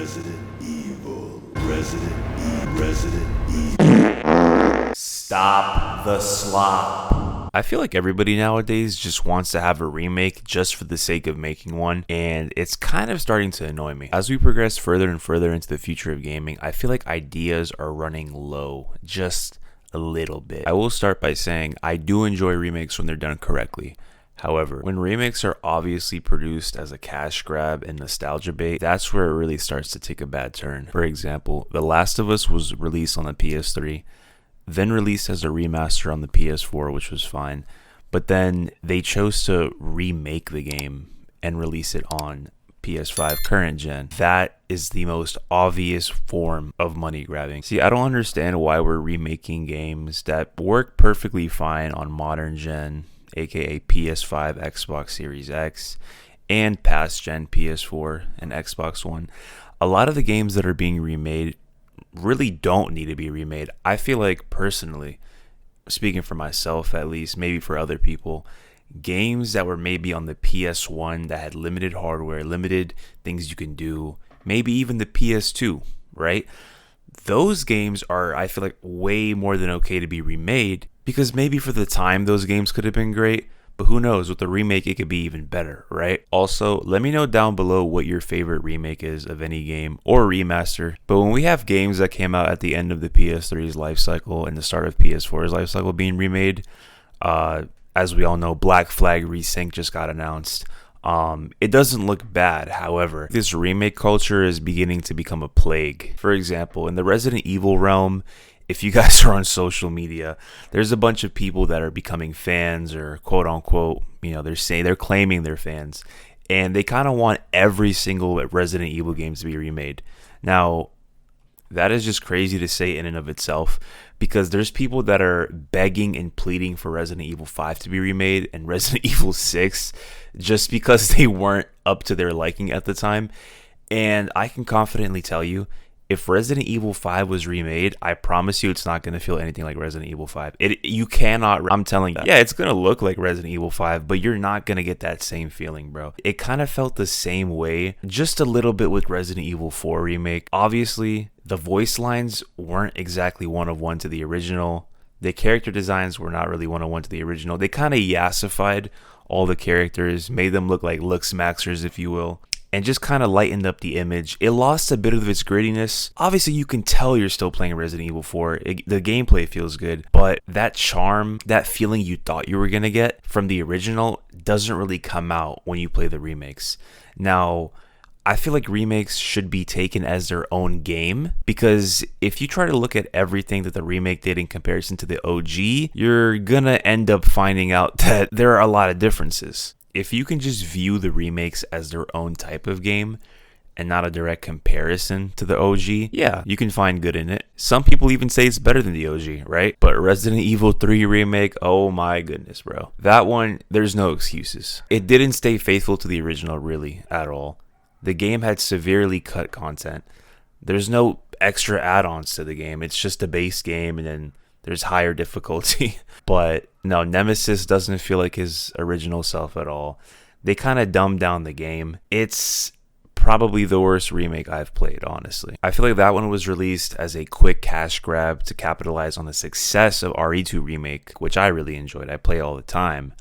Resident Evil. Resident Evil. Stop the slop. I feel like everybody nowadays just wants to have a remake just for the sake of making one, and it's kind of starting to annoy me. As we progress further and further into the future of gaming, I feel like ideas are running low just a little bit. I will start by saying I do enjoy remakes when they're done correctly. However, when remakes are obviously produced as a cash grab and nostalgia bait, that's where it really starts to take a bad turn. For example, The Last of Us was released on the PS3, then released as a remaster on the PS4, which was fine, but then they chose to remake the game and release it on PS5 current gen. That is the most obvious form of money grabbing. See, I don't understand why we're remaking games that work perfectly fine on modern gen, aka PS5, Xbox Series X, and past gen PS4 and Xbox One. A lot of the games that are being remade really don't need to be remade. I feel like, personally, speaking for myself at least, maybe for other people, games that were maybe on the PS1 that had limited hardware, limited things you can do, maybe even the PS2, right? Those games are, I feel like, way more than okay to be remade, because maybe for the time those games could have been great, but who knows, with the remake it could be even better, right? Also, let me know down below what your favorite remake is of any game or remaster. But when we have games that came out at the end of the PS3's life cycle and the start of PS4's life cycle being remade, as we all know, Black Flag Resync just got announced. It doesn't look bad. However, this remake culture is beginning to become a plague. For example, in the Resident Evil realm, if you guys are on social media, there's a bunch of people that are becoming fans, or quote unquote, they're claiming they're fans, and they kind of want every single Resident Evil game to be remade. Now, that is just crazy to say in and of itself, because there's people that are begging and pleading for Resident Evil 5 to be remade and Resident Evil 6 just because they weren't up to their liking at the time. And I can confidently tell you, if Resident Evil 5 was remade, I promise you it's not going to feel anything like Resident Evil 5. You cannot, I'm telling you. Yeah, it's going to look like Resident Evil 5, but you're not going to get that same feeling, bro. It kind of felt the same way, just a little bit with Resident Evil 4 Remake. Obviously, the voice lines weren't exactly one-of-one to the original. The character designs were not really one-of-one to the original. They kind of yassified all the characters, made them look like look-smaxers, if you will, and just kind of lightened up the image. It lost a bit of its grittiness. Obviously, you can tell you're still playing Resident Evil 4. The gameplay feels good, but that charm, that feeling you thought you were going to get from the original doesn't really come out when you play the remakes. Now, I feel like remakes should be taken as their own game, because if you try to look at everything that the remake did in comparison to the OG, you're going to end up finding out that there are a lot of differences. If you can just view the remakes as their own type of game and not a direct comparison to the OG, yeah, you can find good in it. Some people even say it's better than the OG, right? But Resident Evil 3 Remake, oh my goodness, bro. That one, there's no excuses. It didn't stay faithful to the original really at all. The game had severely cut content. There's no extra add-ons to the game. It's just a base game, and then there's higher difficulty. But no, Nemesis doesn't feel like his original self at all. They kind of dumbed down the game. It's probably the worst remake I've played, honestly. I feel like that one was released as a quick cash grab to capitalize on the success of RE2 Remake, which I really enjoyed. I play all the time.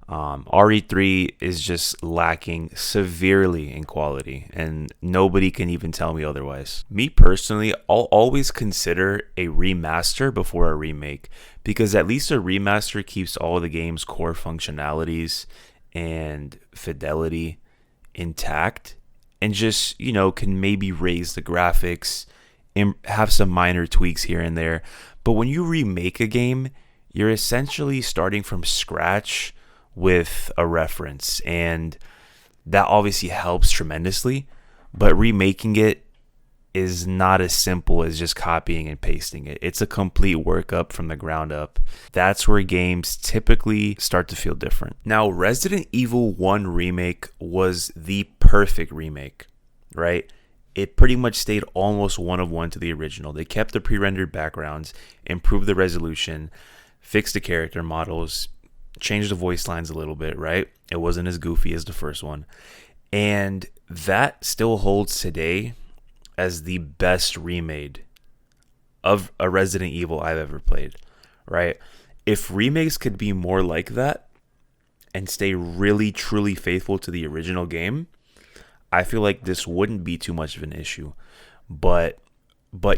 RE3 is just lacking severely in quality, and nobody can even tell me otherwise. Me personally, I'll always consider a remaster before a remake, because at least a remaster keeps all of the game's core functionalities and fidelity intact, and just, can maybe raise the graphics and have some minor tweaks here and there. But when you remake a game, you're essentially starting from scratch with a reference, and that obviously helps tremendously, but remaking it is not as simple as just copying and pasting it. It's a complete workup from the ground up. That's where games typically start to feel different. Now, Resident Evil 1 Remake was the perfect remake, right? It pretty much stayed almost one-of-one to the original. They kept the pre-rendered backgrounds, improved the resolution, fixed the character models, changed the voice lines a little bit, right? It wasn't as goofy as the first one. And that still holds today as the best remade of a Resident Evil I've ever played, right? If remakes could be more like that and stay really truly faithful to the original game, I feel like this wouldn't be too much of an issue. But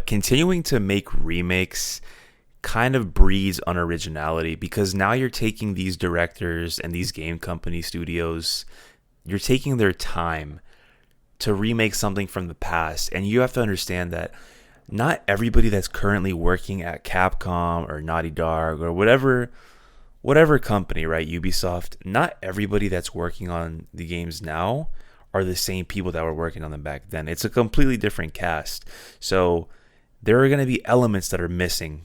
continuing to make remakes kind of breeds unoriginality, because now you're taking these directors and these game company studios, you're taking their time to remake something from the past, and you have to understand that not everybody that's currently working at Capcom or Naughty Dog or whatever company, right, Ubisoft, not everybody that's working on the games now are the same people that were working on them back then. It's a completely different cast. So there are going to be elements that are missing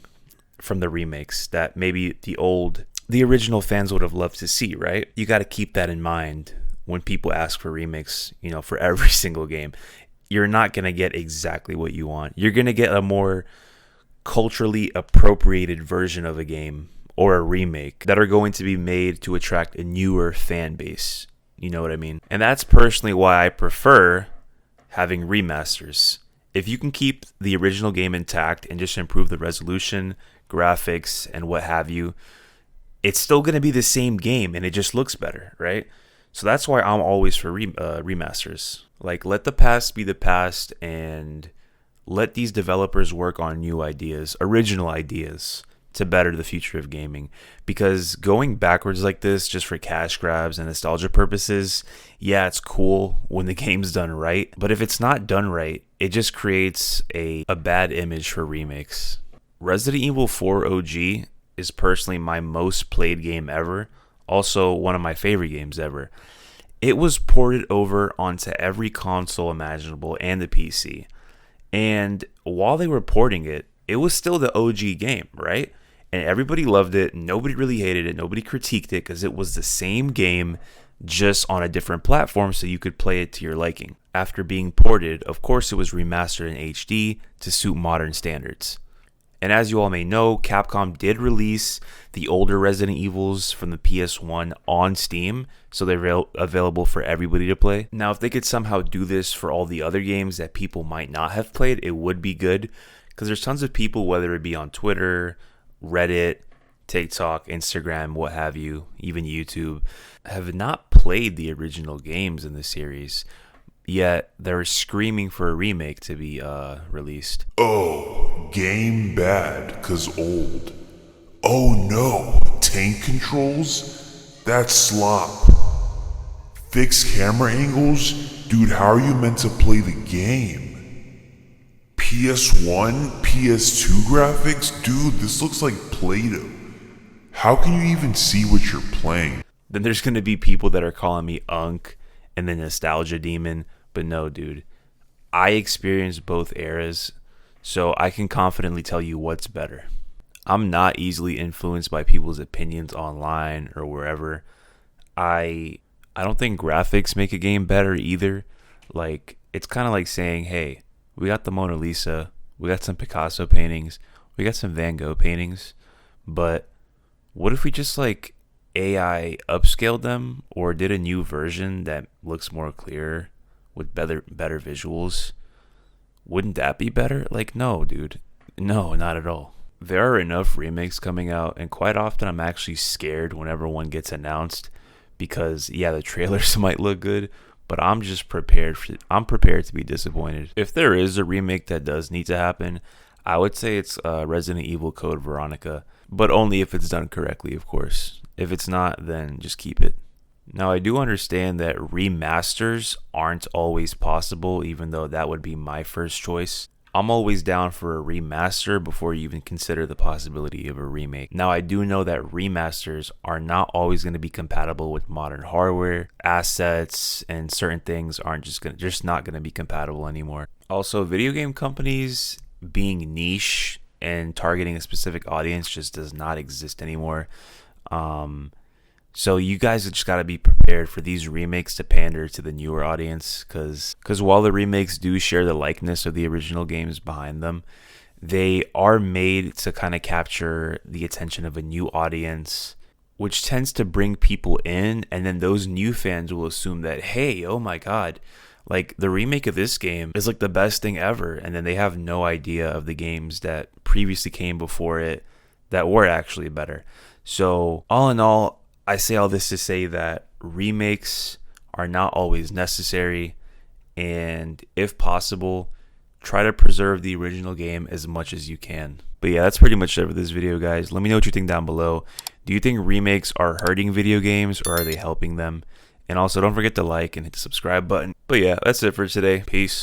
from the remakes that maybe the original fans would have loved to see, right? You got to keep that in mind when people ask for remakes, for every single game. You're not going to get exactly what you want. You're going to get a more culturally appropriated version of a game or a remake that are going to be made to attract a newer fan base. You know what I mean? And that's personally why I prefer having remasters. If you can keep the original game intact and just improve the resolution, graphics, and what have you, it's still going to be the same game and it just looks better, right? So that's why I'm always for remasters. Like, let the past be the past and let these developers work on new ideas, original ideas, to better the future of gaming. Because going backwards like this just for cash grabs and nostalgia purposes, yeah, it's cool when the game's done right. But if it's not done right, it just creates a bad image for remakes. Resident Evil 4 OG is personally my most played game ever. Also, one of my favorite games ever. It was ported over onto every console imaginable and the PC. And while they were porting it, it was still the OG game, right? And everybody loved it. Nobody really hated it. Nobody critiqued it because it was the same game just on a different platform so you could play it to your liking. After being ported, of course, it was remastered in HD to suit modern standards. And as you all may know, Capcom did release the older Resident Evils from the PS1 on Steam, so they're available for everybody to play. Now, if they could somehow do this for all the other games that people might not have played, it would be good, because there's tons of people, whether it be on Twitter, Reddit, TikTok, Instagram, what have you, even YouTube, have not played the original games in the series, yet they're screaming for a remake to be released. Oh, game bad, 'cause old. Oh no, tank controls? That's slop. Fixed camera angles? Dude, how are you meant to play the game? PS1, PS2 graphics? Dude, this looks like Play-Doh. How can you even see what you're playing? Then there's going to be people that are calling me Unk and the Nostalgia Demon. But no, dude, I experienced both eras, so I can confidently tell you what's better. I'm not easily influenced by people's opinions online or wherever. I don't think graphics make a game better either. Like, it's kind of like saying, hey, we got the Mona Lisa, we got some Picasso paintings, we got some Van Gogh paintings, but what if we just like AI upscaled them or did a new version that looks more clear with better visuals? Wouldn't that be better? Like, no, dude. No, not at all. There are enough remakes coming out, and quite often I'm actually scared whenever one gets announced because, yeah, the trailers might look good, but I'm just prepared to be disappointed. If there is a remake that does need to happen, I would say it's Resident Evil Code Veronica, but only if it's done correctly, of course. If it's not, then just keep it. Now, I do understand that remasters aren't always possible, even though that would be my first choice. I'm always down for a remaster before you even consider the possibility of a remake. Now, I do know that remasters are not always going to be compatible with modern hardware, assets, and certain things aren't just not going to be compatible anymore. Also, video game companies being niche and targeting a specific audience just does not exist anymore. So you guys just got to be prepared for these remakes to pander to the newer audience, because while the remakes do share the likeness of the original games behind them, they are made to kind of capture the attention of a new audience, which tends to bring people in, and then those new fans will assume that, hey, oh my god, Like, the remake of this game is like the best thing ever, and then they have no idea of the games that previously came before it that were actually better. So, all in all, I say all this to say that remakes are not always necessary, and if possible, try to preserve the original game as much as you can. But yeah, that's pretty much it for this video, guys. Let me know what you think down below. Do you think remakes are hurting video games, or are they helping them? And also, don't forget to like and hit the subscribe button. But yeah, that's it for today. Peace.